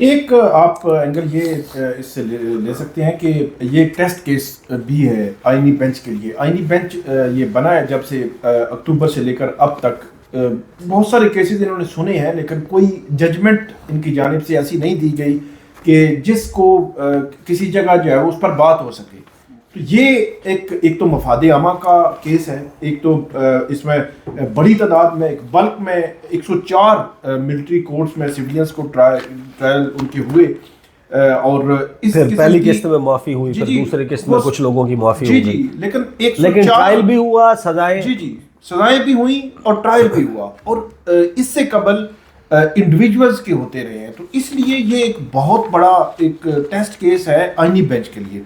ایک آپ اینگل یہ اس سے لے سکتے ہیں کہ یہ ایک ٹیسٹ کیس بھی ہے آئینی بینچ کے لیے. آئینی بینچ یہ بنا ہے جب سے اکتوبر سے لے کر اب تک بہت سارے کیسز انہوں نے سنے ہیں، لیکن کوئی ججمنٹ ان کی جانب سے ایسی نہیں دی گئی کہ جس کو کسی جگہ جو ہے اس پر بات ہو سکے. تو یہ ایک تو مفاد عامہ کا کیس ہے، ایک تو اس میں بڑی تعداد میں ایک بلک میں 104 ملٹری کورٹس میں سویلینس کو ٹرائل ان کے ہوئے، اور اس پہلی قسط میں معافی ہوئی، پھر دوسرے قسط میں کچھ لوگوں کی معافی ہوئی. جی لیکن ٹرائل بھی ہوا، سزائیں سزائیں بھی ہوئیں اور ٹرائل بھی ہوا، اور اس سے قبل انڈیویجولز کے ہوتے رہے ہیں. تو اس لیے یہ ایک بہت بڑا ایک ٹیسٹ کیس ہے آئینی بینچ کے لیے.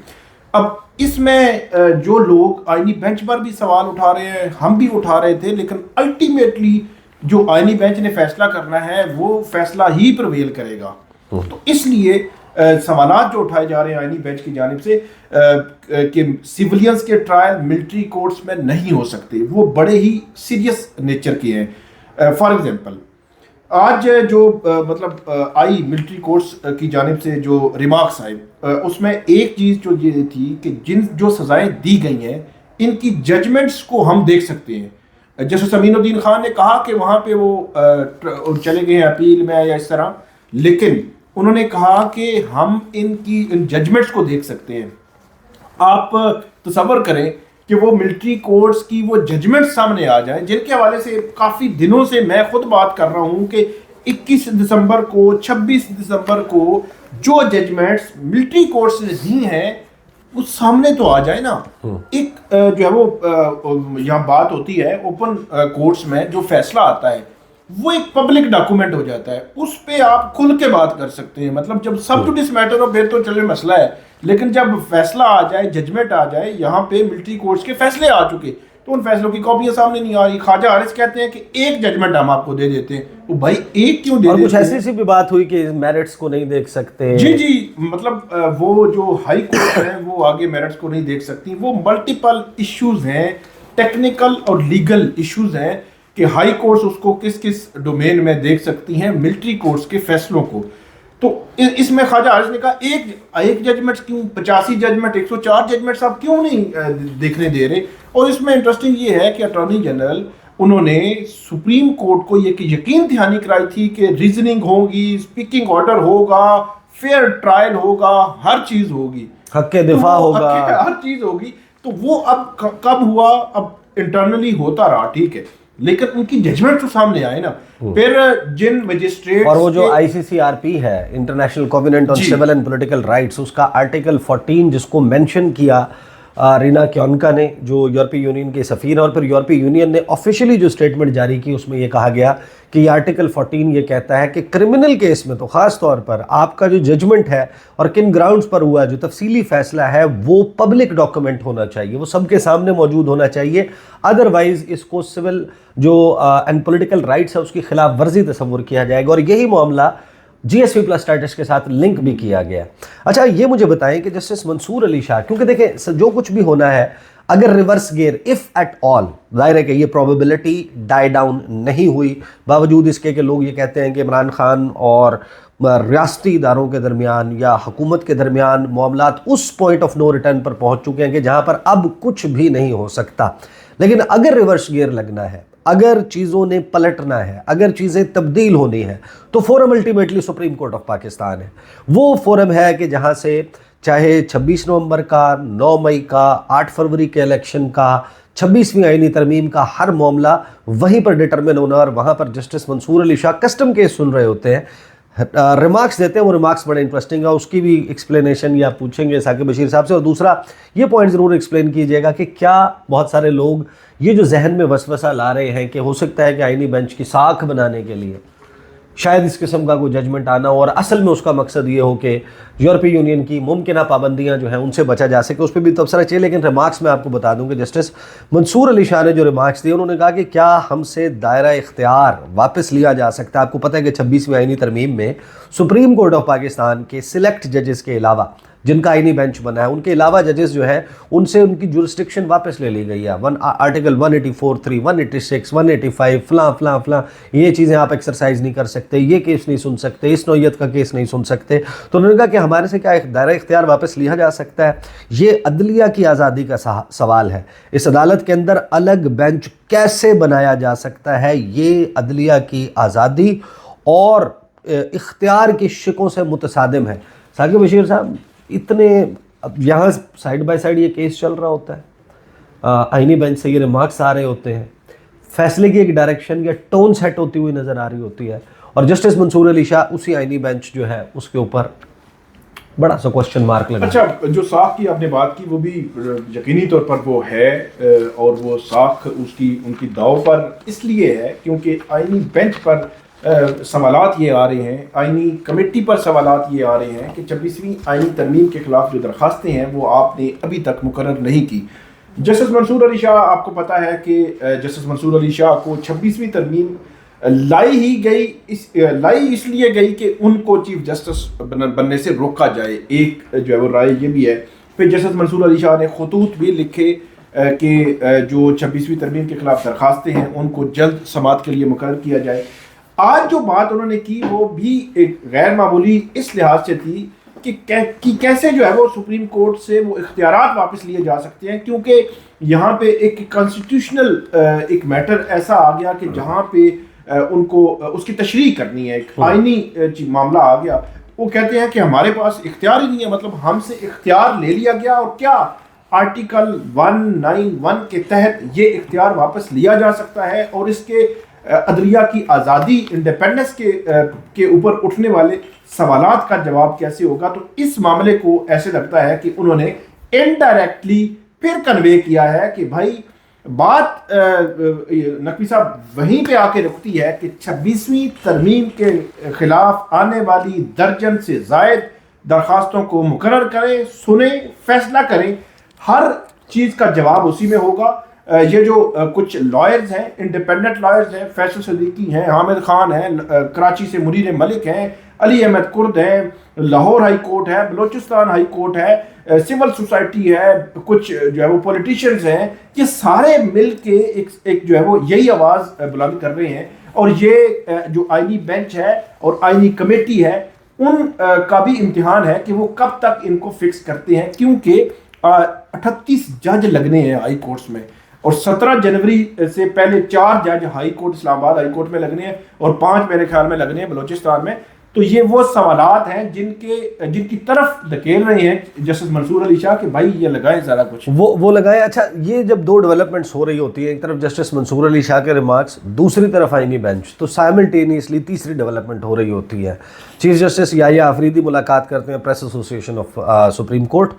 اب اس میں جو لوگ آئینی بینچ پر بھی سوال اٹھا رہے ہیں، ہم بھی اٹھا رہے تھے، لیکن الٹیمیٹلی جو آئینی بینچ نے فیصلہ کرنا ہے وہ فیصلہ ہی پرویل کرے گا. تو اس لیے سوالات جو اٹھائے جا رہے ہیں آئینی بینچ کی جانب سے کہ سیولینز کے ٹرائل ملٹری کورٹس میں نہیں ہو سکتے، وہ بڑے ہی سیریس نیچر کے ہیں. فار ایگزامپل آج جو مطلب آئی ملٹری کورٹس کی جانب سے جو ریمارکس آئے، اس میں ایک چیز جو یہ تھی کہ جو سزائیں دی گئی ہیں ان کی ججمنٹس کو ہم دیکھ سکتے ہیں. جسٹس امین الدین خان نے کہا کہ وہاں پہ وہ چلے گئے ہیں اپیل میں یا اس طرح، لیکن انہوں نے کہا کہ ہم ان ججمنٹس کو دیکھ سکتے ہیں. آپ تصور کریں کہ وہ ملٹری کورٹس کی وہ ججمنٹ سامنے آ جائیں جن کے حوالے سے کافی دنوں سے میں خود بات کر رہا ہوں کہ 21 دسمبر کو 26 دسمبر کو جو ججمنٹس ملٹری کورٹس نے دی ہیں وہ سامنے تو آ جائے نا. ایک جو ہے وہ یہاں بات ہوتی ہے اوپن کورٹس میں جو فیصلہ آتا ہے وہ ایک پبلک ڈاکومنٹ ہو جاتا ہے، اس پہ آپ کھل کے بات کر سکتے ہیں. مطلب جب سب ٹوڈس میٹر ہو پھر تو چلے مسئلہ ہے، لیکن جب فیصلہ آ جائے، ججمنٹ آ جائے، یہاں پہ ملٹری کورٹس کے فیصلے آ چکے تو ان فیصلوں کی کاپیاں سامنے نہیں آ رہی. خواجہ حارث کہتے ہیں کہ ایک ججمنٹ ہم آپ کو دے دیتے ہیں. وہ بھائی ایک کیوں دے دیتے ہیں؟ اور کچھ ایسی سی بھی بات ہوئی کہ میرٹس کو نہیں دیکھ سکتے. جی مطلب وہ جو ہائی کورٹ ہیں وہ آگے میرٹس کو نہیں دیکھ سکتی. وہ ملٹیپل ایشوز ہیں، ٹیکنیکل اور لیگل ایشوز ہیں کہ ہائی کورٹس اس کو کس کس ڈومین میں دیکھ سکتی ہیں ملٹری کورٹس کے فیصلوں کو. تو اس میں خواجہ حارث نے کہا ایک ججمنٹ کیوں، 85 ججمنٹ، 104 ججمنٹس آپ کیوں نہیں دیکھنے دے رہے. اور اس میں انٹرسٹنگ یہ ہے کہ اٹارنی جنرل انہوں نے سپریم کورٹ کو یہ یقین دہانی کرائی تھی کہ ریزننگ ہوگی، اسپیکنگ آرڈر ہوگا، فیئر ٹرائل ہوگا، ہر چیز ہوگی، حق دفاع ہوگا، ہر چیز ہوگی. تو وہ اب کب ہوا؟ اب انٹرنلی ہوتا رہا، ٹھیک ہے، لیکن ان کی ججمنٹ تو سامنے آئے نا. پھر جن مجسٹریٹ اور وہ جو ICCRP ہے، international covenant on civil and political rights, اس کا آرٹیکل 14 جس کو مینشن کیا رینا کیونکا نے، جو یورپی یونین کے سفیر ہیں، اور پھر یورپی یونین نے آفیشلی جو اسٹیٹمنٹ جاری کی اس میں یہ کہا گیا کہ یہ آرٹیکل 14 یہ کہتا ہے کہ کرمنل کیس میں تو خاص طور پر آپ کا جو ججمنٹ ہے اور کن گراؤنڈز پر ہوا، جو تفصیلی فیصلہ ہے وہ پبلک ڈاکومنٹ ہونا چاہیے، وہ سب کے سامنے موجود ہونا چاہیے. ادروائز اس کو سول جو اینڈ پولیٹیکل رائٹس ہے اس کی خلاف ورزی تصور کیا جائے گا. اور یہی معاملہ GSV+ اسٹیٹس کے ساتھ لنک بھی کیا گیا. اچھا یہ مجھے بتائیں کہ جسٹس منصور علی شاہ، کیونکہ دیکھیں جو کچھ بھی ہونا ہے اگر reverse gear if at all, ظاہر ہے کہ یہ پروبیبلٹی ڈائی ڈاؤن نہیں ہوئی، باوجود اس کے کہ لوگ یہ کہتے ہیں کہ عمران خان اور ریاستی اداروں کے درمیان یا حکومت کے درمیان معاملات اس پوائنٹ آف نو ریٹرن پر پہنچ چکے ہیں کہ جہاں پر اب کچھ بھی نہیں ہو سکتا. لیکن اگر ریورس گیئر لگنا ہے، اگر چیزوں نے پلٹنا ہے، اگر چیزیں تبدیل ہونی ہے، تو forum ultimately supreme court of Pakistan ہے. وہ فورم ہے کہ جہاں سے چاہے 26 نومبر کا، 9 مئی کا، 8 فروری کے الیکشن کا، 26ویں آئینی ترمیم کا ہر معاملہ وہیں پر ڈٹرمن ہونا. اور وہاں پر جسٹس منصور علی شاہ کسٹم کیس سن رہے ہوتے ہیں، ریمارکس دیتے ہیں. وہ ریمارکس بڑے انٹرسٹنگ ہے، اس کی بھی ایکسپلینیشن یا پوچھیں گے ثاقب بشیر صاحب سے. اور دوسرا یہ پوائنٹ ضرور ایکسپلین کیجیے گا کہ کیا بہت سارے لوگ یہ جو ذہن میں وسوسہ لا رہے ہیں کہ ہو سکتا ہے کہ آئینی بینچ کی ساکھ بنانے کے لیے شاید اس قسم کا کوئی ججمنٹ آنا ہو، اور اصل میں اس کا مقصد یہ ہو کہ یورپی یونین کی ممکنہ پابندیاں جو ہیں ان سے بچا جا سکے، اس پہ بھی تبصرہ چاہیے. لیکن ریمارکس میں آپ کو بتا دوں کہ جسٹس منصور علی شاہ نے جو ریمارکس دیے، انہوں نے کہا کہ کیا ہم سے دائرہ اختیار واپس لیا جا سکتا ہے. آپ کو پتہ ہے کہ 26ویں آئینی ترمیم میں سپریم کورٹ آف پاکستان کے سلیکٹ ججز کے علاوہ جن کا آئینی بینچ بنا ہے. ان کے علاوہ ججز جو ہیں ان سے ان کی جورسڈکشن واپس لے لی گئی ہے. آرٹیکل 184(3), 186، 185 فلاں فلاں فلاں یہ چیزیں آپ ایکسرسائز نہیں کر سکتے, یہ کیس نہیں سن سکتے, اس نوعیت کا کیس نہیں سن سکتے. تو انہوں نے کہا کہ ہمارے سے کیا دائرہ اختیار واپس لیا جا سکتا ہے. یہ عدلیہ کی آزادی کا سوال ہے. اس عدالت کے اندر الگ بینچ کیسے بنایا جا سکتا ہے, یہ عدلیہ کی آزادی اور اختیار کی شقوں سے متصادم ہے. ثاقب بشیر صاحب, اتنے یہاں سائیڈ بائی سائیڈ یہ کیس چل رہا ہوتا ہے, آئینی بینچ سے یہ ریمارکس آ رہے ہوتے ہیں, فیصلے کی ایک ڈائریکشن یا ٹون سیٹ ہوتی ہوئی نظر آ رہی ہوتی ہے, اور جسٹس منصور علی شاہ اسی آئینی بینچ جو ہے اس کے اوپر بڑا سا کوشچن مارک لگا. اچھا, جو ساکھ کی آپ نے بات کی وہ بھی یقینی طور پر وہ ہے, اور وہ ساکھ ان کی داؤ پر اس لیے ہے کیونکہ آئینی بینچ پر سوالات یہ آ رہے ہیں, آئینی کمیٹی پر سوالات یہ آ رہے ہیں کہ 26ویں آئینی ترمیم کے خلاف جو درخواستیں ہیں وہ آپ نے ابھی تک مقرر نہیں کی. جسٹس منصور علی شاہ, آپ کو پتہ ہے کہ جسٹس منصور علی شاہ کو 26ویں ترمیم لائی اس لیے گئی کہ ان کو چیف جسٹس بننے سے روکا جائے. ایک جو ہے وہ رائے یہ بھی ہے. پھر جسٹس منصور علی شاہ نے خطوط بھی لکھے کہ جو 26ویں ترمیم کے خلاف درخواستیں ہیں ان کو جلد سماعت کے لیے مقرر کیا جائے. آج جو بات انہوں نے کی وہ بھی ایک غیر معمولی اس لحاظ سے تھی کہ کیسے جو ہے وہ سپریم کورٹ سے وہ اختیارات واپس لیے جا سکتے ہیں, کیونکہ یہاں پہ ایک کانسٹیٹیوشنل ایک میٹر ایسا آ گیا کہ جہاں پہ ان کو اس کی تشریح کرنی ہے, ایک آئینی معاملہ آ گیا. وہ کہتے ہیں کہ ہمارے پاس اختیار ہی نہیں ہے, مطلب ہم سے اختیار لے لیا گیا, اور کیا آرٹیکل 191 کے تحت یہ اختیار واپس لیا جا سکتا ہے, اور اس کے عدلیہ کی آزادی انڈیپینڈنس کے اوپر اٹھنے والے سوالات کا جواب کیسے ہوگا. تو اس معاملے کو ایسے لگتا ہے کہ انہوں نے انڈائریکٹلی پھر کنوے کیا ہے کہ بھائی بات نقوی صاحب وہیں پہ آ کے رکتی ہے کہ 26ویں ترمیم کے خلاف آنے والی درجن سے زائد درخواستوں کو مقرر کریں, سنیں, فیصلہ کریں, ہر چیز کا جواب اسی میں ہوگا. یہ جو کچھ لائرز ہیں, انڈیپینڈنٹ لائرز ہیں, فیصل صدیقی ہیں, حامد خان ہیں, کراچی سے منیر ملک ہیں, علی احمد کرد ہیں, لاہور ہائی کورٹ ہے, بلوچستان ہائی کورٹ ہے, سول سوسائٹی ہے, کچھ جو ہے وہ پولیٹیشنز ہیں, یہ سارے مل کے ایک جو ہے وہ یہی آواز بلند کر رہے ہیں. اور یہ جو آئینی بینچ ہے اور آئینی کمیٹی ہے ان کا بھی امتحان ہے کہ وہ کب تک ان کو فکس کرتے ہیں, کیونکہ 38 جج لگنے ہیں ہائی کورٹس میں, اور 17 جنوری سے پہلے 4 جج ہائی کورٹ اسلام آباد ہائی کورٹ میں لگنے ہیں اور 5 میرے خیال میں لگنے ہیں بلوچستان میں. تو یہ وہ سوالات ہیں جن کی طرف دھکیل رہے ہیں جسٹس منصور علی شاہ کہ بھائی یہ لگائیں سارا کچھ, وہ لگائیں. اچھا, یہ جب دو ڈیولپمنٹس ہو رہی ہوتی ہیں, ایک طرف جسٹس منصور علی شاہ کے ریمارکس, دوسری طرف آئینی بینچ, تو سائملٹینیسلی تیسری ڈیولپمنٹ ہو رہی ہوتی ہے. چیف جسٹس یحییٰ آفریدی ملاقات کرتے ہیں press association of supreme court,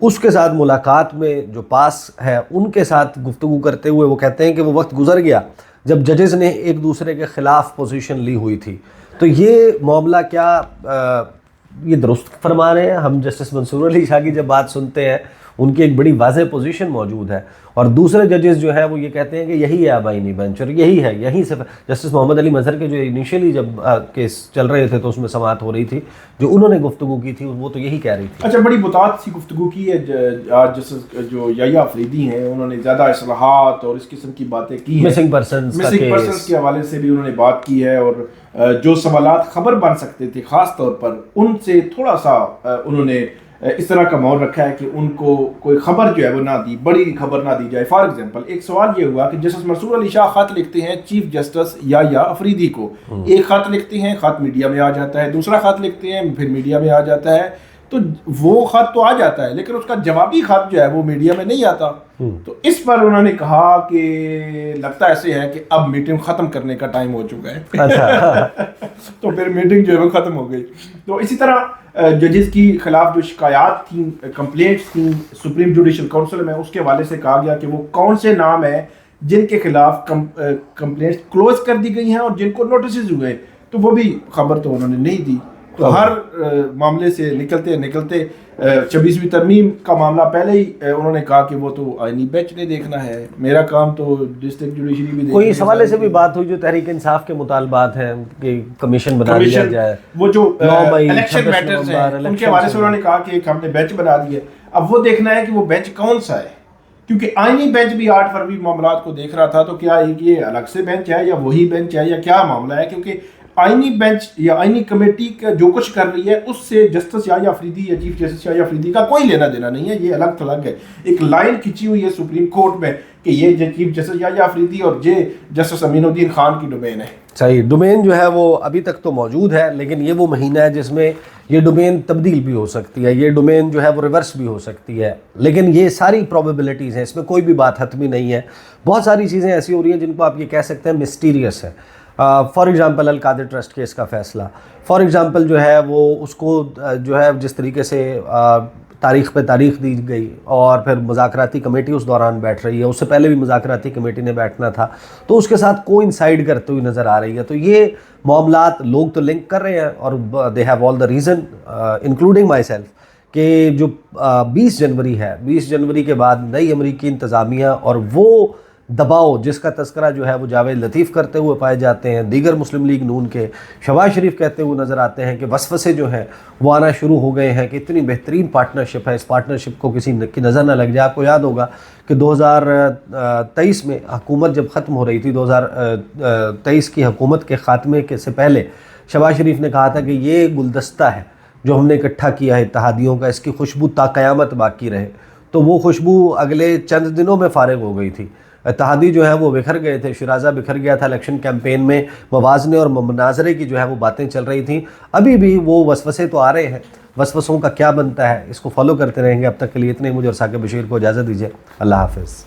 اس کے ساتھ ملاقات میں جو پاس ہے ان کے ساتھ گفتگو کرتے ہوئے وہ کہتے ہیں کہ وہ وقت گزر گیا جب ججز نے ایک دوسرے کے خلاف پوزیشن لی ہوئی تھی. تو یہ معاملہ کیا یہ درست فرما رہے ہیں؟ ہم جسٹس منصور علی شاہ کی جب بات سنتے ہیں ان کی ایک بڑی واضح پوزیشن موجود ہے, اور دوسرے ججز جو ہے وہ یہ کہتے ہیں کہ یہی ہے اب آئینی بینچ, اور یہی ہے, یہیں سے جسٹس محمد علی مظہر کے جو انیشیلی جب کیس چل رہے تھے تو اس میں سماعت ہو رہی تھی, جو انہوں نے گفتگو کی تھی وہ تو یہی کہہ رہی تھی. اچھا, بڑی بتات سی گفتگو کی ہے. جسٹس جو یحییٰ آفریدی ہیں انہوں نے زیادہ اصلاحات اور اس قسم کی باتیں کی ہیں, مسنگ پرسنز کے حوالے سے بھی انہوں نے بات کی ہے, اور جو سوالات خبر بن سکتے تھے خاص طور پر ان سے تھوڑا سا انہوں نے اس طرح کا مور رکھا ہے کہ ان کو کوئی خبر جو ہے وہ نہ دی, بڑی خبر نہ دی جائے. فار ایگزامپل ایک سوال یہ ہوا کہ جسٹس منصور علی شاہ خط لکھتے ہیں چیف جسٹس یحییٰ آفریدی کو, ایک خط لکھتے ہیں, خط میڈیا میں آ جاتا ہے, دوسرا خط لکھتے ہیں, پھر میڈیا میں آ جاتا ہے, تو وہ خط تو آ جاتا ہے لیکن اس کا جوابی خط جو ہے وہ میڈیا میں نہیں آتا. تو اس پر انہوں نے کہا کہ لگتا ایسے ہے کہ اب میٹنگ ختم کرنے کا ٹائم ہو چکا ہے. تو پھر میٹنگ جو ہے وہ ختم ہو گئی. تو اسی طرح ججز کی خلاف جو شکایات تھیں, کمپلینٹس تھیں سپریم جوڈیشل کونسل میں, اس کے حوالے سے کہا گیا کہ وہ کون سے نام ہیں جن کے خلاف کمپلینٹس کلوز کر دی گئی ہیں اور جن کو نوٹسز ہوئے, تو وہ بھی خبر تو انہوں نے نہیں دی. تو ہر معاملے سے نکلتے 26ویں ترمیم کا معاملہ پہلے ہی انہوں نے کہا کہ وہ تو آئینی بینچ نے دیکھنا ہے، میرا کام تو ڈسٹرکٹ جوڈیشری بھی کوئی اس حوالے سے بھی بات ہوئی جو تحریک انصاف کے مطالبات ہیں کہ کمیشن بنا دیا جائے، وہ جو الیکشن میٹرز ہیں ان کے حوالے سے انہوں نے کہا کہ ایک ہم نے بینچ بنا دیا ہے، اب وہ دیکھنا ہے کہ وہ بینچ کون سا ہے، کیونکہ آئینی بینچ بھی 8 فروری معاملات کو دیکھ رہا تھا، تو کیا یہ الگ سے بینچ ہے یا وہی بینچ ہے یا کیا معاملہ ہے، کیونکہ آئینی بینچ یا آئینی کمیٹی کا جو کچھ کر رہی ہے اس سے جسٹس یحییٰ افریدی یا چیف جسٹس یحییٰ افریدی کا کوئی لینا دینا نہیں ہے، یہ الگ تھلگ ہے، ایک لائن کھینچی ہوئی ہے سپریم کورٹ میں کہ یہ چیف جسٹس یحییٰ افریدی اور یہ جسٹس امین الدین خان کی ڈومین ہے۔ صحیح، ڈومین جو ہے وہ ابھی تک تو موجود ہے، لیکن یہ وہ مہینہ ہے جس میں یہ ڈومین تبدیل بھی ہو سکتی ہے، یہ ڈومین جو ہے وہ ریورس بھی ہو سکتی ہے، لیکن یہ ساری پروبیبلٹیز ہیں، اس میں کوئی بھی بات حتمی نہیں ہے۔ بہت ساری چیزیں ایسی ہو رہی ہیں جن کو آپ یہ کہہ سکتے ہیں مسٹیریس ہے۔ For example Al-Qadir trust case کا فیصلہ، فار ایگزامپل جو ہے وہ اس کو جو ہے جس طریقے سے تاریخ پہ تاریخ دی گئی اور پھر مذاکراتی کمیٹی اس دوران بیٹھ رہی ہے، اس سے پہلے بھی مذاکراتی کمیٹی نے بیٹھنا تھا، تو اس کے ساتھ کوانسائڈ کرتے ہوئی نظر آ رہی ہے۔ تو یہ معاملات لوگ تو لنک کر رہے ہیں اور they have all the reason including my self کہ جو 20 جنوری ہے، 20 جنوری کے بعد نئی امریکی انتظامیہ اور وہ دباؤ جس کا تذکرہ جو ہے وہ جاوید لطیف کرتے ہوئے پائے جاتے ہیں، دیگر مسلم لیگ نون کے شہباز شریف کہتے ہوئے نظر آتے ہیں کہ وسوسے جو ہیں وہ آنا شروع ہو گئے ہیں کہ اتنی بہترین پارٹنرشپ ہے، اس پارٹنرشپ کو کسی کی نظر نہ لگ جائے۔ آپ کو یاد ہوگا کہ 2023 میں حکومت جب ختم ہو رہی تھی، 2023 کی حکومت کے خاتمے کے سے پہلے شہباز شریف نے کہا تھا کہ یہ گلدستہ ہے جو ہم نے اکٹھا کیا ہے اتحادیوں کا، اس کی خوشبو تا قیامت باقی رہے۔ تو وہ خوشبو اگلے چند دنوں میں فارغ ہو گئی تھی، اتحادی جو ہیں وہ بکھر گئے تھے، شیرازہ بکھر گیا تھا، الیکشن کیمپین میں موازنے اور مناظرے کی جو ہے وہ باتیں چل رہی تھیں۔ ابھی بھی وہ وسوسے تو آ رہے ہیں، وسوسوں کا کیا بنتا ہے اس کو فالو کرتے رہیں گے۔ اب تک کے لیے اتنے، مجھے اور ثاقب بشیر کو اجازت دیجیے، اللہ حافظ۔